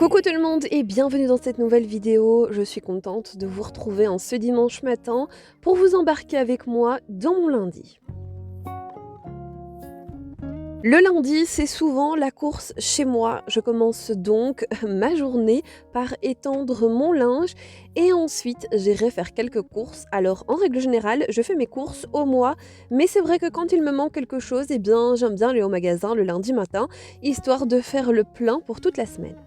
Coucou tout le monde et bienvenue dans cette nouvelle vidéo. Je suis contente de vous retrouver en ce dimanche matin pour vous embarquer avec moi dans mon lundi. Le lundi, c'est souvent la course chez moi. Je commence donc ma journée par étendre mon linge et ensuite j'irai faire quelques courses. Alors en règle générale, je fais mes courses au mois, mais c'est vrai que quand il me manque quelque chose, eh bien j'aime bien aller au magasin le lundi matin, histoire de faire le plein pour toute la semaine.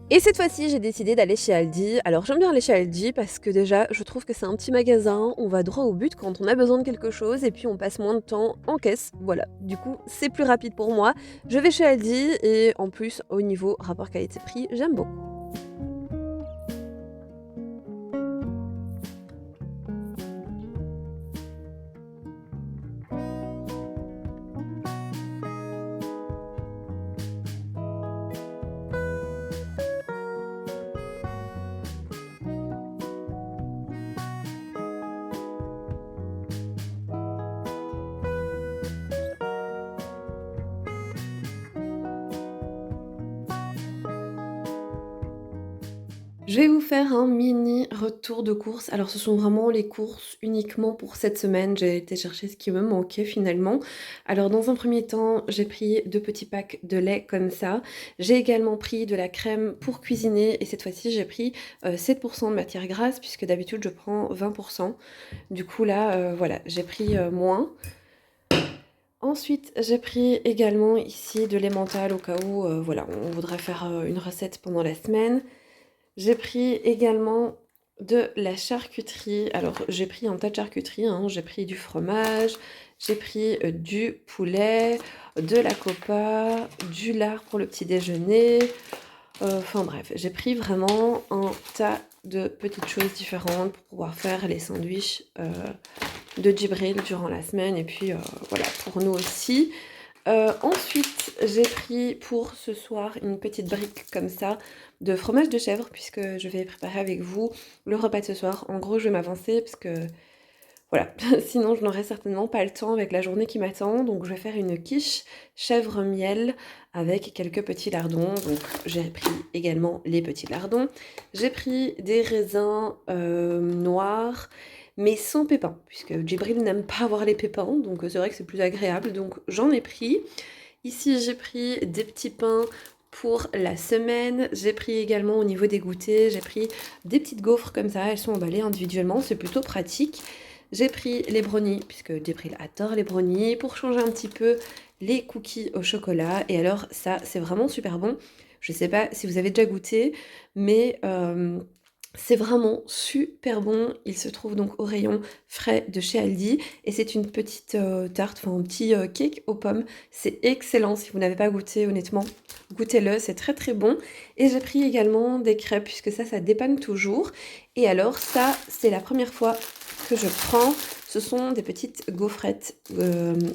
Et cette fois-ci, j'ai décidé d'aller chez Aldi. Alors j'aime bien aller chez Aldi parce que déjà, je trouve que c'est un petit magasin, on va droit au but quand on a besoin de quelque chose et puis on passe moins de temps en caisse. Voilà, du coup, c'est plus rapide pour moi. Je vais chez Aldi et en plus, au niveau rapport qualité-prix, j'aime beaucoup. Je vais vous faire un mini retour de courses. Alors ce sont vraiment les courses uniquement pour cette semaine. J'ai été chercher ce qui me manquait finalement. Alors dans un premier temps, j'ai pris 2 petits packs de lait comme ça. J'ai également pris de la crème pour cuisiner et cette fois-ci j'ai pris 7 de matière grasse puisque d'habitude je prends 20. Du coup là, voilà, j'ai pris moins. Ensuite, j'ai pris également ici de l'emmental au cas où, voilà, on voudrait faire une recette pendant la semaine. J'ai pris également de la charcuterie. Alors, j'ai pris un tas de charcuterie, hein. J'ai pris du fromage, j'ai pris du poulet, de la copa, du lard pour le petit déjeuner. Enfin bref, j'ai pris vraiment un tas de petites choses différentes pour pouvoir faire les sandwichs de Djibril durant la semaine. Et puis voilà, pour nous aussi. Ensuite, j'ai pris pour ce soir une petite brique comme ça de fromage de chèvre puisque je vais préparer avec vous le repas de ce soir. En gros, je vais m'avancer parce que voilà, sinon je n'aurai certainement pas le temps avec la journée qui m'attend. Donc je vais faire une quiche chèvre miel avec quelques petits lardons. Donc j'ai pris également les petits lardons. J'ai pris des raisins noirs mais sans pépins, puisque Djibril n'aime pas avoir les pépins, donc c'est vrai que c'est plus agréable, donc j'en ai pris. Ici j'ai pris des petits pains pour la semaine, j'ai pris également au niveau des goûters, j'ai pris des petites gaufres comme ça, elles sont emballées individuellement, c'est plutôt pratique. J'ai pris les brownies, puisque Djibril adore les brownies, pour changer un petit peu les cookies au chocolat, et alors ça c'est vraiment super bon. Je sais pas si vous avez déjà goûté, mais c'est vraiment super bon. Il se trouve donc au rayon frais de chez Aldi et c'est une petite tarte, enfin un petit cake aux pommes. C'est excellent si vous n'avez pas goûté, honnêtement. Goûtez-le, c'est très très bon. Et j'ai pris également des crêpes puisque ça dépanne toujours. Et alors ça, c'est la première fois que je prends. Ce sont des petites gaufrettes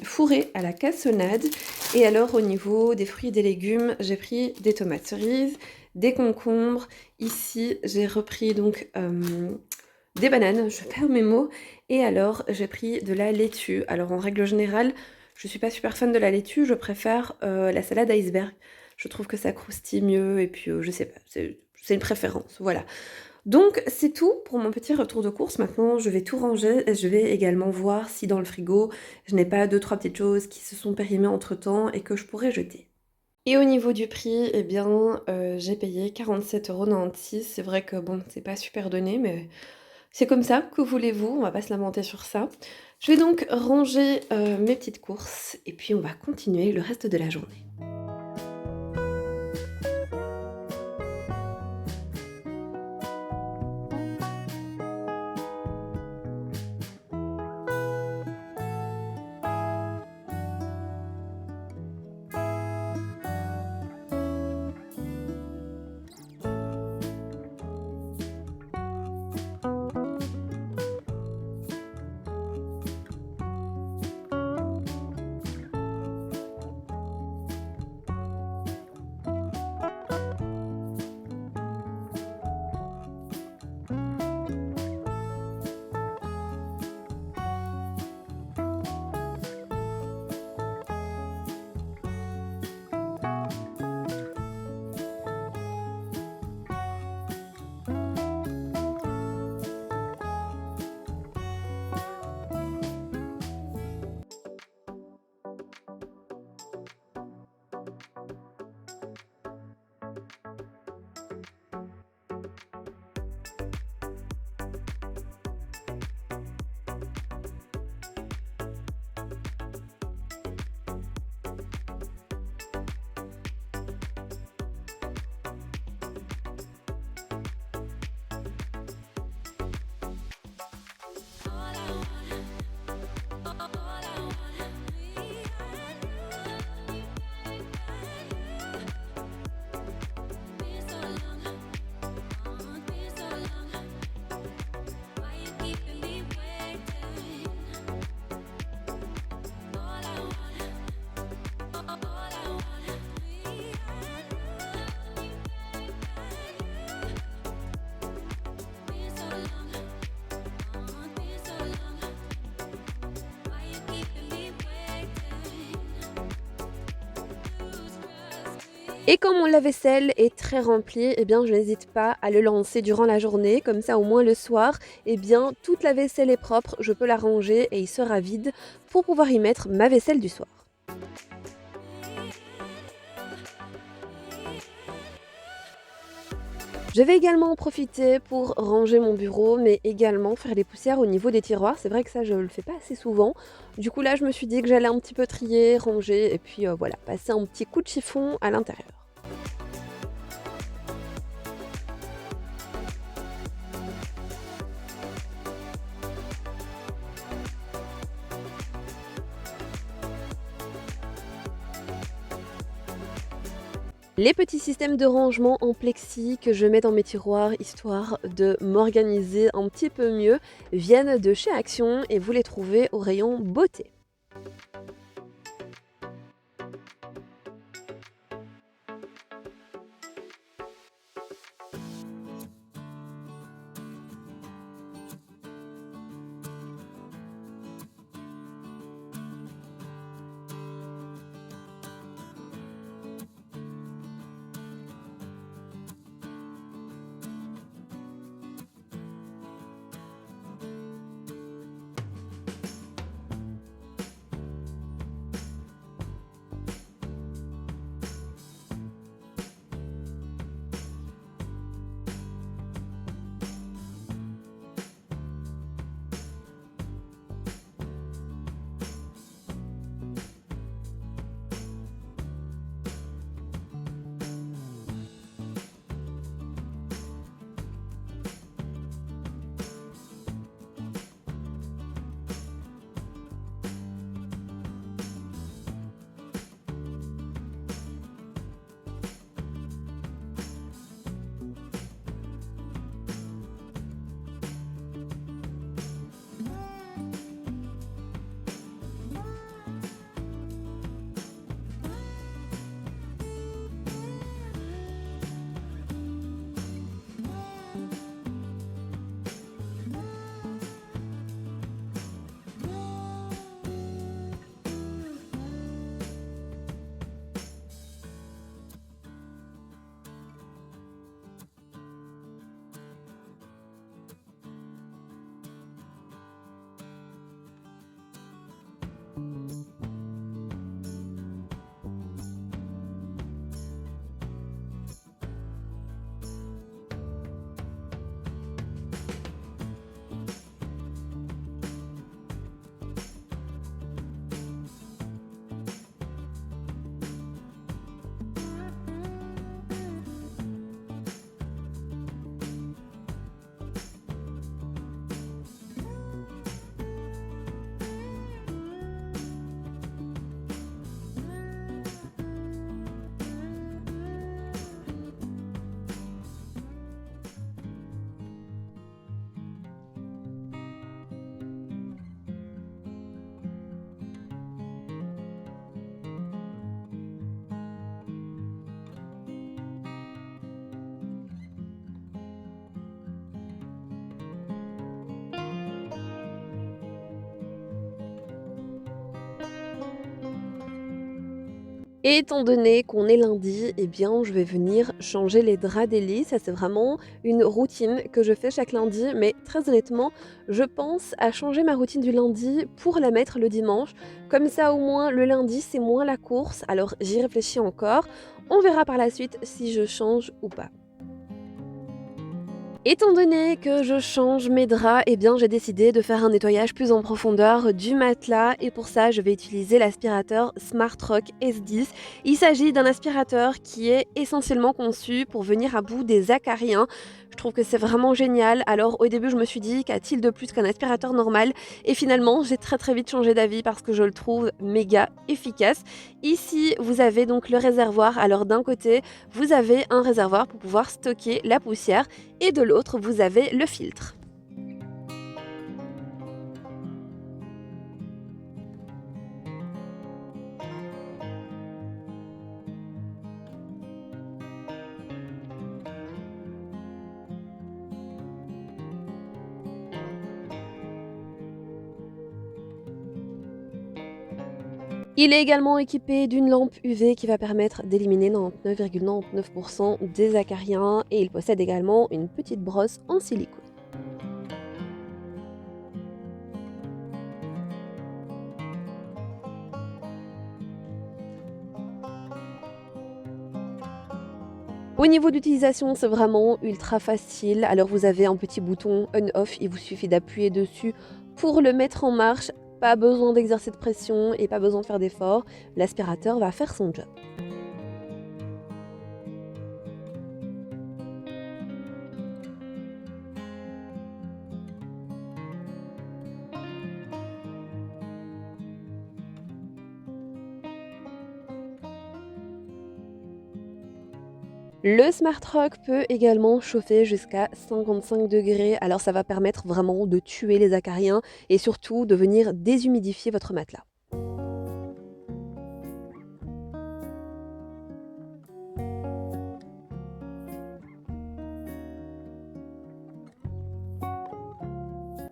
fourrées à la cassonade. Et alors au niveau des fruits et des légumes, j'ai pris des tomates cerises, des concombres. Ici, j'ai repris donc des bananes, je perds mes mots. Et alors, j'ai pris de la laitue. Alors, en règle générale, je suis pas super fan de la laitue, je préfère la salade iceberg. Je trouve que ça croustille mieux et puis je sais pas, c'est une préférence, voilà. Donc c'est tout pour mon petit retour de course. Maintenant je vais tout ranger et je vais également voir si dans le frigo je n'ai pas deux trois petites choses qui se sont périmées entre temps et que je pourrais jeter. Et au niveau du prix, eh bien, j'ai payé 47,96 €. C'est vrai que bon, c'est pas super donné, mais c'est comme ça, que voulez-vous? On va pas se lamenter sur ça. Je vais donc ranger, mes petites courses et puis on va continuer le reste de la journée. Et quand mon lave-vaisselle est très rempli, eh bien, je n'hésite pas à le lancer durant la journée, comme ça au moins le soir, eh bien, toute la vaisselle est propre, je peux la ranger et il sera vide pour pouvoir y mettre ma vaisselle du soir. Je vais également en profiter pour ranger mon bureau, mais également faire les poussières au niveau des tiroirs. C'est vrai que ça, je le fais pas assez souvent. Du coup, là, je me suis dit que j'allais un petit peu trier, ranger et puis voilà, passer un petit coup de chiffon à l'intérieur. Les petits systèmes de rangement en plexi que je mets dans mes tiroirs histoire de m'organiser un petit peu mieux viennent de chez Action et vous les trouvez au rayon beauté. Et étant donné qu'on est lundi, eh bien, je vais venir changer les draps des lits. Ça, c'est vraiment une routine que je fais chaque lundi. Mais très honnêtement, je pense à changer ma routine du lundi pour la mettre le dimanche. Comme ça, au moins, le lundi, c'est moins la course. Alors, j'y réfléchis encore. On verra par la suite si je change ou pas. Étant donné que je change mes draps, eh bien j'ai décidé de faire un nettoyage plus en profondeur du matelas et pour ça je vais utiliser l'aspirateur Smartrock S10. Il s'agit d'un aspirateur qui est essentiellement conçu pour venir à bout des acariens. Je trouve que c'est vraiment génial. Alors au début je me suis dit qu'a-t-il de plus qu'un aspirateur normal et finalement j'ai très vite changé d'avis parce que je le trouve méga efficace. Ici vous avez donc le réservoir. Alors d'un côté vous avez un réservoir pour pouvoir stocker la poussière et de l'autre, vous avez le filtre. Il est également équipé d'une lampe UV qui va permettre d'éliminer 99,99% des acariens et il possède également une petite brosse en silicone. Au niveau d'utilisation, c'est vraiment ultra facile. Alors vous avez un petit bouton on-off, il vous suffit d'appuyer dessus pour le mettre en marche. Pas besoin d'exercer de pression et pas besoin de faire d'efforts. L'aspirateur va faire son job. Le Smart Rock peut également chauffer jusqu'à 55 degrés, alors ça va permettre vraiment de tuer les acariens et surtout de venir déshumidifier votre matelas.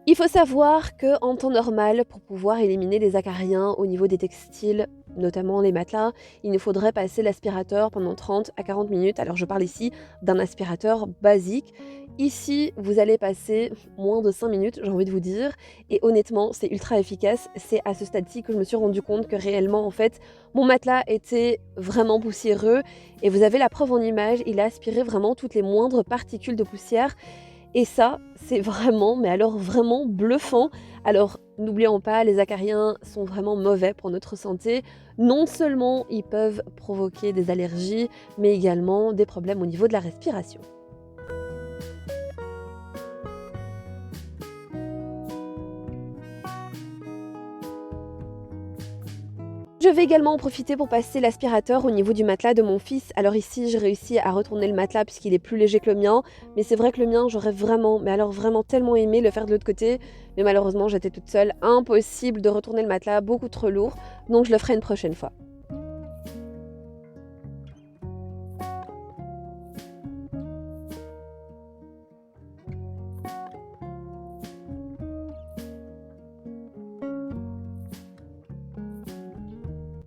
Il faut savoir que en temps normal, pour pouvoir éliminer les acariens au niveau des textiles, notamment les matelas, il nous faudrait passer l'aspirateur pendant 30 à 40 minutes. Alors je parle ici d'un aspirateur basique. Ici, vous allez passer moins de 5 minutes, j'ai envie de vous dire, et honnêtement, c'est ultra efficace. C'est à ce stade-ci que je me suis rendu compte que réellement, en fait, mon matelas était vraiment poussiéreux et vous avez la preuve en image, il a aspiré vraiment toutes les moindres particules de poussière et ça, c'est vraiment, mais alors vraiment bluffant. Alors, n'oublions pas, les acariens sont vraiment mauvais pour notre santé. Non seulement ils peuvent provoquer des allergies, mais également des problèmes au niveau de la respiration. Je vais également en profiter pour passer l'aspirateur au niveau du matelas de mon fils. Alors ici, j'ai réussi à retourner le matelas puisqu'il est plus léger que le mien. Mais c'est vrai que le mien, j'aurais vraiment, mais alors vraiment tellement aimé le faire de l'autre côté. Mais malheureusement, j'étais toute seule. Impossible de retourner le matelas, beaucoup trop lourd. Donc je le ferai une prochaine fois.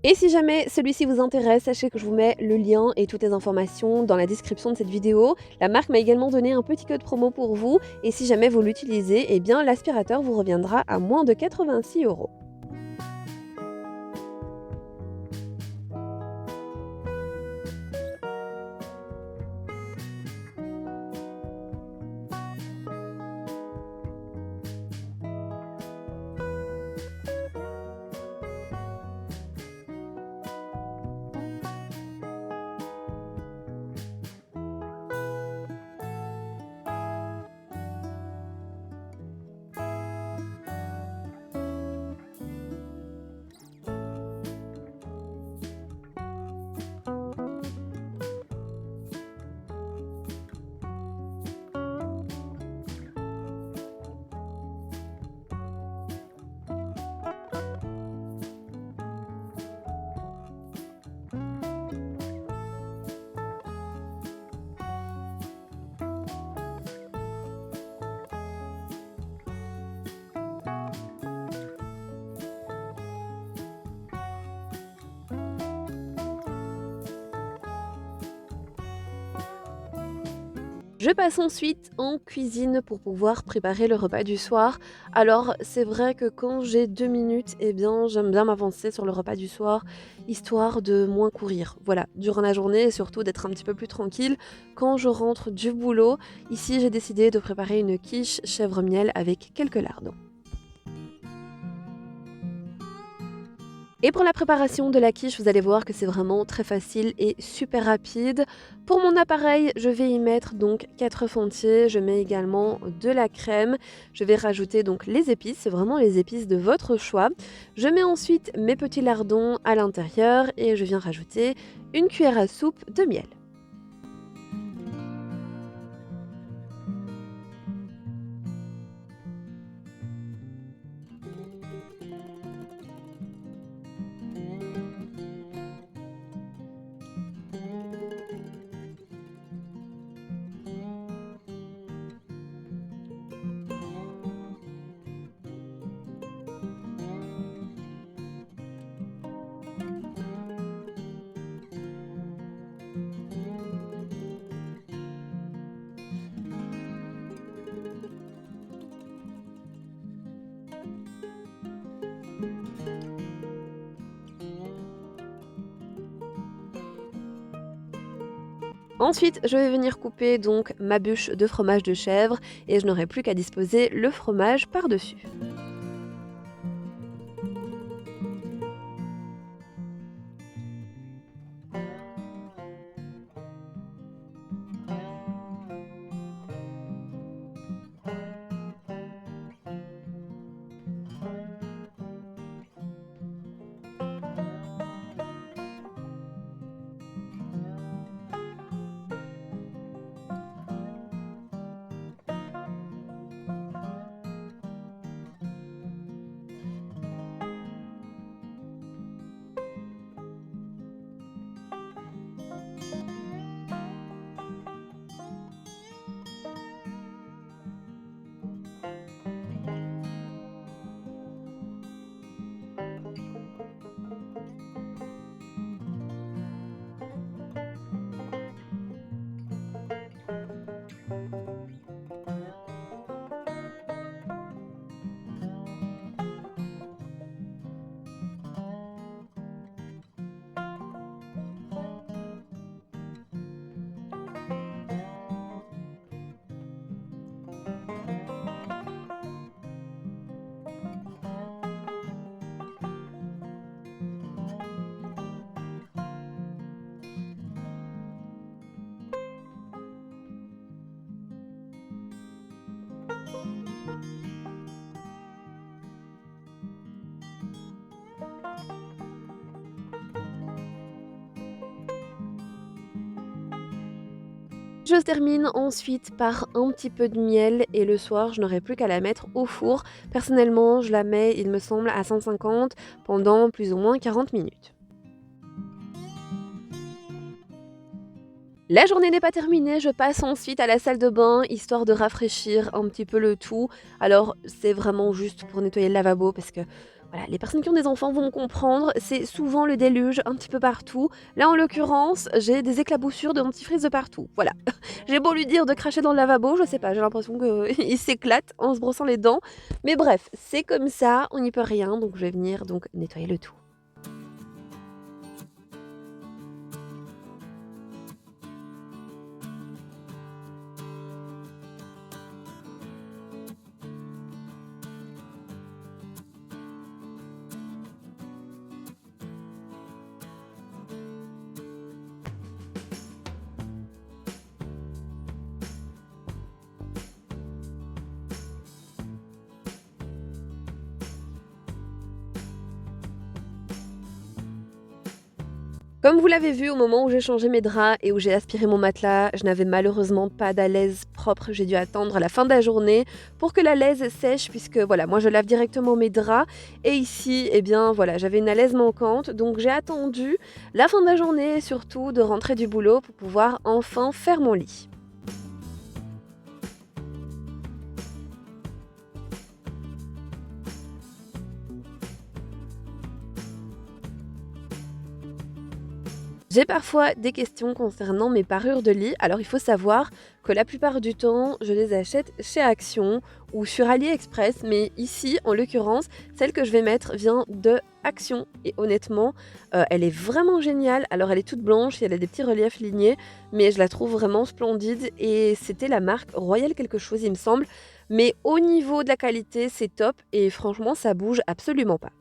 Et si jamais celui-ci vous intéresse, sachez que je vous mets le lien et toutes les informations dans la description de cette vidéo. La marque m'a également donné un petit code promo pour vous et si jamais vous l'utilisez, eh bien l'aspirateur vous reviendra à moins de 86 €. Je passe ensuite en cuisine pour pouvoir préparer le repas du soir. Alors, c'est vrai que quand j'ai 2 minutes, eh bien, j'aime bien m'avancer sur le repas du soir, histoire de moins courir. Voilà, durant la journée et surtout d'être un petit peu plus tranquille quand je rentre du boulot. Ici, j'ai décidé de préparer une quiche chèvre-miel avec quelques lardons. Et pour la préparation de la quiche, vous allez voir que c'est vraiment très facile et super rapide. Pour mon appareil, je vais y mettre donc 4 œufs entiers, je mets également de la crème, je vais rajouter donc les épices, c'est vraiment les épices de votre choix. Je mets ensuite mes petits lardons à l'intérieur et je viens rajouter une cuillère à soupe de miel. Ensuite, je vais venir couper donc ma bûche de fromage de chèvre et je n'aurai plus qu'à disposer le fromage par-dessus. Je termine ensuite par un petit peu de miel et le soir, je n'aurai plus qu'à la mettre au four. Personnellement, je la mets, il me semble, à 150 pendant plus ou moins 40 minutes. La journée n'est pas terminée, je passe ensuite à la salle de bain, histoire de rafraîchir un petit peu le tout. Alors, c'est vraiment juste pour nettoyer le lavabo parce que voilà, les personnes qui ont des enfants vont me comprendre, c'est souvent le déluge un petit peu partout. Là, en l'occurrence, j'ai des éclaboussures de dentifrice de partout. Voilà. J'ai beau lui dire de cracher dans le lavabo, je sais pas, j'ai l'impression qu'il s'éclate en se brossant les dents. Mais bref, c'est comme ça, on n'y peut rien, donc je vais venir donc nettoyer le tout. Comme vous l'avez vu au moment où j'ai changé mes draps et où j'ai aspiré mon matelas, je n'avais malheureusement pas d'alaise propre. J'ai dû attendre la fin de la journée pour que la laise sèche puisque voilà, moi je lave directement mes draps et ici, eh bien voilà, j'avais une alaise manquante donc j'ai attendu la fin de la journée et surtout de rentrer du boulot pour pouvoir enfin faire mon lit. J'ai parfois des questions concernant mes parures de lit. Alors il faut savoir que la plupart du temps, je les achète chez Action ou sur AliExpress, mais ici, en l'occurrence, celle que je vais mettre vient de Action et honnêtement, elle est vraiment géniale. Alors elle est toute blanche, elle a des petits reliefs lignés, mais je la trouve vraiment splendide et c'était la marque Royal quelque chose, il me semble. Mais au niveau de la qualité, c'est top et franchement, ça bouge absolument pas.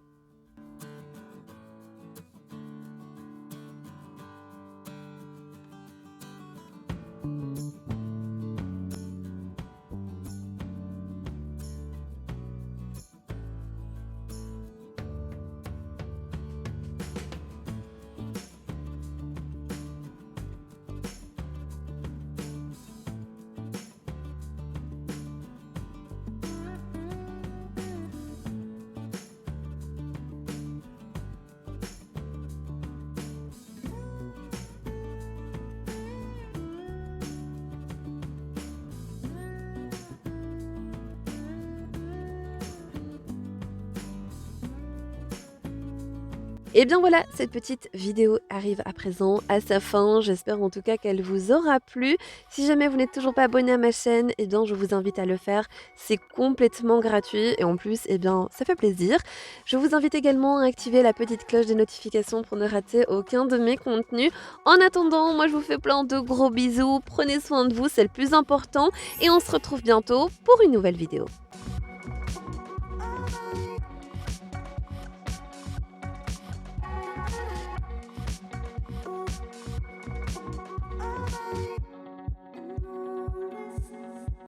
Et bien voilà, cette petite vidéo arrive à présent à sa fin. J'espère en tout cas qu'elle vous aura plu. Si jamais vous n'êtes toujours pas abonné à ma chaîne, eh bien je vous invite à le faire. C'est complètement gratuit et en plus, eh bien ça fait plaisir. Je vous invite également à activer la petite cloche des notifications pour ne rater aucun de mes contenus. En attendant, moi je vous fais plein de gros bisous. Prenez soin de vous, c'est le plus important. Et on se retrouve bientôt pour une nouvelle vidéo.